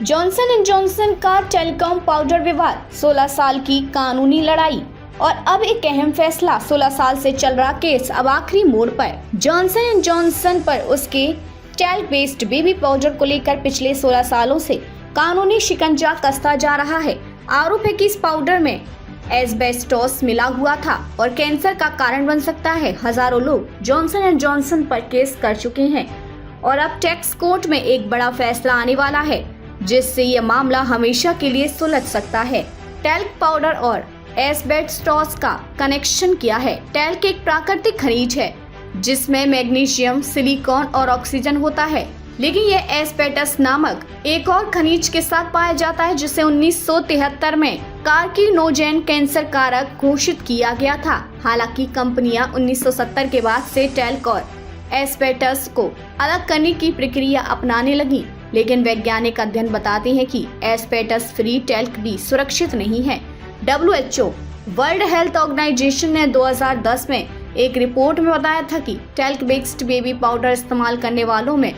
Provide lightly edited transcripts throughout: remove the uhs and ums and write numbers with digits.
Johnson and Johnson का telecom powder विवाद, 16 साल की कानूनी लड़ाई और अब एक अहम फैसला। 16 साल से चल रहा केस अब आखिरी मोड़ पर। जॉनसन एंड जॉनसन पर उसके टैल्क बेस्ड बेबी पाउडर को लेकर पिछले 16 सालों से कानूनी शिकंजा कसता जा रहा है। आरोप है कि इस पाउडर में एस्बेस्टोस मिला हुआ था और कैंसर का कारण बन सकता है। हजारों लोग जॉनसन एंड जॉनसन पर केस कर चुके हैं और अब टैक्स कोर्ट में एक बड़ा फैसला आने वाला है, जिससे यह मामला हमेशा के लिए सुलझ सकता है। टैल्क पाउडर और एस्बेस्टोस का कनेक्शन क्या है? टैल्क एक प्राकृतिक खनिज है जिसमें मैग्नीशियम, सिलिकॉन और ऑक्सीजन होता है, लेकिन यह एस्बेस्टस नामक एक और खनिज के साथ पाया जाता है जिसे 1973 में कार्सिनोजेन कैंसर कारक घोषित किया गया था। हालांकि कंपनियां 1970 के बाद से टैल्क और एस्बेस्टस को अलग करने की प्रक्रिया अपनाने लगी, लेकिन वैज्ञानिक अध्ययन बताते हैं कि एस्बेस्टस फ्री टैल्क भी सुरक्षित नहीं है। WHO वर्ल्ड हेल्थ ऑर्गेनाइजेशन ने 2010 में एक रिपोर्ट में बताया था कि टैल्क बेस्ड बेबी पाउडर इस्तेमाल करने वालों में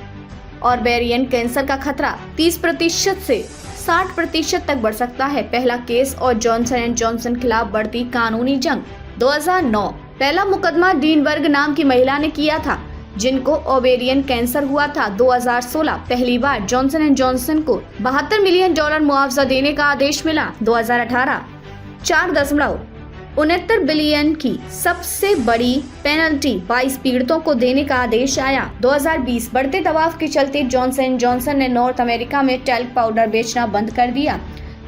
ओवेरियन कैंसर का खतरा 30% से 60% तक बढ़ सकता है। पहला केस और जॉनसन एंड जॉनसन खिलाफ बढ़ती कानूनी जंग 2009। पहला मुकदमा डीनबर्ग नाम की महिला ने किया था जिनको ओवेरियन कैंसर हुआ था। 2016 पहली बार जॉनसन एंड जॉनसन को $72 मिलियन मुआवजा देने का आदेश मिला। 2018 4.69 बिलियन की सबसे बड़ी पेनल्टी 22 पीड़ितों को देने का आदेश आया। 2020 बढ़ते दबाव के चलते जॉनसन एंड जॉनसन ने नॉर्थ अमेरिका में टैल्क पाउडर बेचना बंद कर दिया।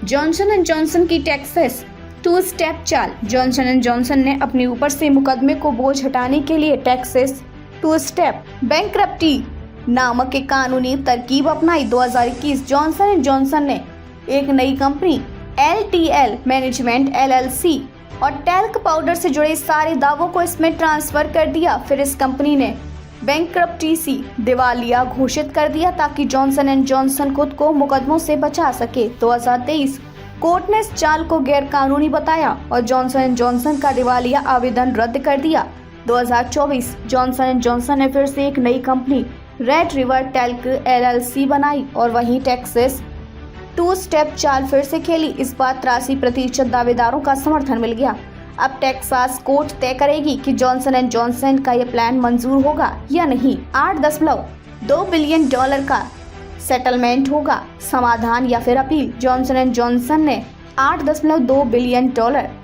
जॉनसन एंड जॉनसन की टेक्सास 2 स्टेप चाल। जॉनसन एंड जॉनसन ने अपने ऊपर से मुकदमे को बोझ हटाने के लिए टेक्सास 2 स्टेप बैंक्रप्टी नामक एक कानूनी तरकीब अपनाई। 2021 जॉनसन एंड जॉनसन ने एक नई कंपनी LTL मैनेजमेंट LLC और टैल्क पाउडर से जुड़े सारे दावों को इसमें ट्रांसफर कर दिया। फिर इस कंपनी ने बैंक्रप्टी सी दिवालिया घोषित कर दिया ताकि जॉनसन एंड जॉनसन खुद को मुकदमों से बचा सके। 2023 कोर्ट ने इस चाल को गैर कानूनी बताया और जॉनसन एंड जॉनसन का दिवालिया आवेदन रद्द कर दिया। 2024 जॉनसन एंड जॉनसन ने फिर से एक नई company red river talc LLC बनाई और वहीं टेक्सास 2 स्टेप चाल फिर से खेली। इस बार 83% दावेदारों का समर्थन मिल गया। अब टेक्सास कोर्ट तय करेगी कि जॉनसन एंड जॉनसन का यह प्लान मंजूर होगा या नहीं। $8.2 बिलियन का सेटलमेंट होगा, समाधान या फिर अपील। जॉनसन एंड जॉनसन ने $8.2 बिलियन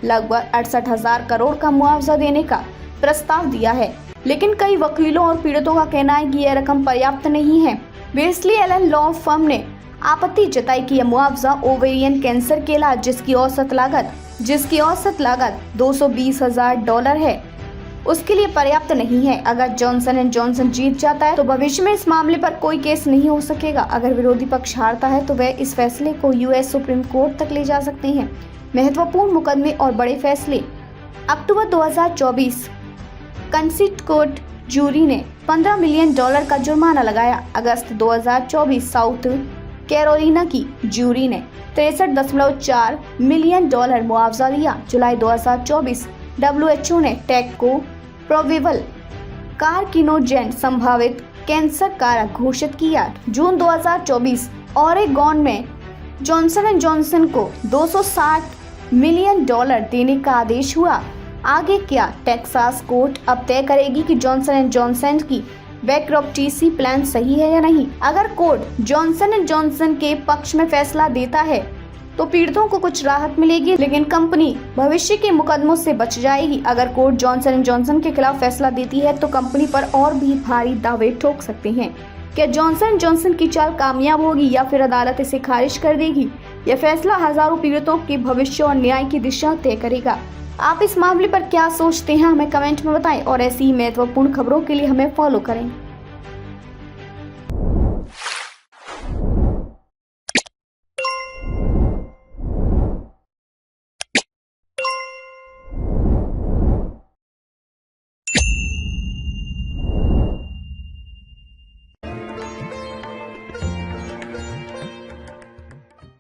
लगभग 68,000 करोड़ का मुआवजा देने का प्रस्ताव दिया है, लेकिन कई वकीलों और पीड़ितों का कहना है कि यह रकम पर्याप्त नहीं है। वेस्ली एलन लॉ फर्म ने आपत्ति जताई कि यह मुआवजा ओवेरियन कैंसर के इलाज जिसकी औसत लागत $220,000 है, उसके लिए पर्याप्त नहीं है। अगर जॉनसन एंड जॉनसन जीत जाता है तो भविष्य में इस मामले पर कोई केस नहीं हो सकेगा। अगर विरोधी पक्ष हारता है तो वह इस फैसले को US सुप्रीम कोर्ट तक ले जा सकते हैं। महत्वपूर्ण मुकदमे और बड़े फैसले। अक्टूबर 2024 कंसिट कोर्ट जूरी ने $15 मिलियन का जुर्माना लगाया। अगस्त 2024 साउथ कैरोलिना की जूरी ने $63.4 मिलियन मुआवजा दिया। जुलाई 2024 WHO ने टैल्क को प्रोबेबल कार्सिनोजेन संभावित कैंसर कारक घोषित किया। जून 2024 ओरेगोन में जॉनसन एंड जॉनसन को $260 मिलियन देने का आदेश हुआ। आगे क्या? टेक्सास कोर्ट अब तय करेगी कि जॉनसन एंड जॉनसन की बैंक्रप्टी प्लान सही है या नहीं। अगर कोर्ट जॉनसन एंड जॉनसन के पक्ष में फैसला देता है तो पीड़ितों को कुछ राहत मिलेगी, लेकिन कंपनी भविष्य के मुकदमों से बच जाएगी। अगर कोर्ट जॉनसन एंड जॉनसन के खिलाफ फैसला देती है तो कंपनी पर और भी भारी दावे ठोक सकते हैं। क्या जॉनसन एंड जॉनसन की चाल कामयाब होगी या फिर अदालत इसे खारिज कर देगी? यह फैसला हजारों पीड़ितों के भविष्य और न्याय की दिशा तय करेगा। आप इस मामले पर क्या सोचते हैं, हमें कमेंट में बताएं और ऐसी ही महत्वपूर्ण खबरों के लिए हमें फॉलो करें।